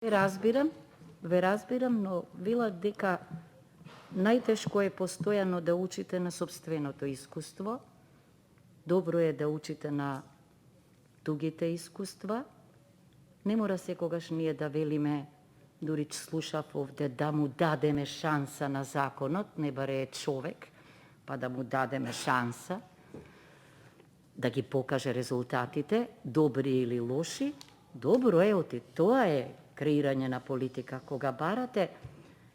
Ве разбирам, но велат дека најтешко е постојано да учите на сопственото искуство. Добро е да учите на тугите искуства. Не мора секогаш ние да велиме, дури слушав овде, да му дадеме шанса на законот, не баре е човек, па да му дадеме шанса да ги покаже резултатите, добри или лоши. Добро е, оти тоа е креирање на политика, кога барате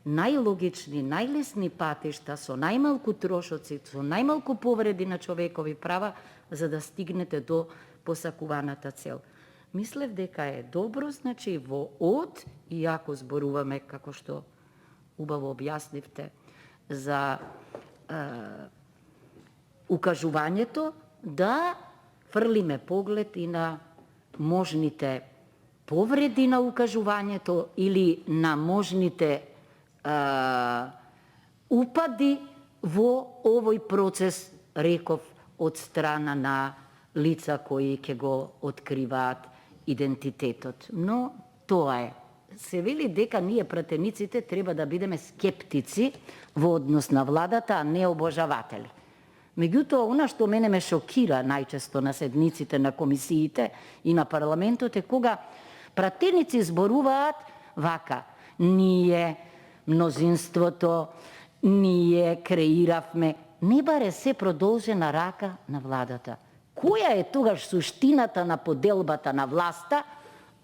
најлогични, најлесни патишта со најмалку трошоци, со најмалку повреди на човекови права, за да стигнете до посакуваната цел. Мислев дека е добро, значи во од, иако зборуваме, како што убаво објаснивте, за укажувањето, да фрлиме поглед и на можните повреди на укажувањето или на можните упади во овој процес, реков, од страна на лица кои ќе го откриваат идентитетот. Но тоа е. Се вели дека ние пратениците треба да бидеме скептици во однос на владата, а не обожаватели. Меѓутоа, она што мене ме шокира најчесто на седниците на комисиите и на парламентот е кога пратеници зборуваат вака: ние, мнозинството, ние креиравме. Не баре се продолжена рака на владата. Која е тогаш суштината на поделбата на власта,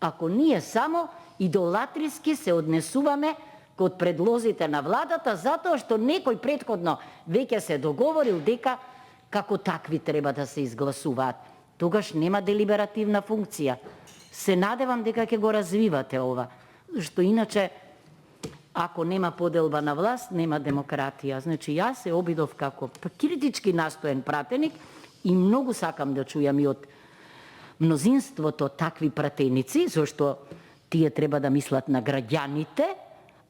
ако ние само идолатриски се однесуваме код предлозите на владата, затоа што некој претходно веќе се договорил дека како такви треба да се изгласуваат. Тогаш нема делиберативна функција. Се надевам дека ќе го развивате ова, што иначе, ако нема поделба на власт, нема демократија. Значи, јас се обидов како критички настоен пратеник и многу сакам да чујам и од мнозинството такви пратеници, зашто тие треба да мислат на граѓаните,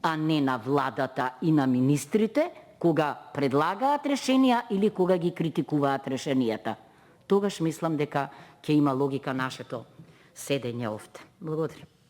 а не на владата и на министрите, кога предлагаат решенија или кога ги критикуваат решенијата. Тогаш мислам дека ќе има логика нашето седење овде. Благодарам.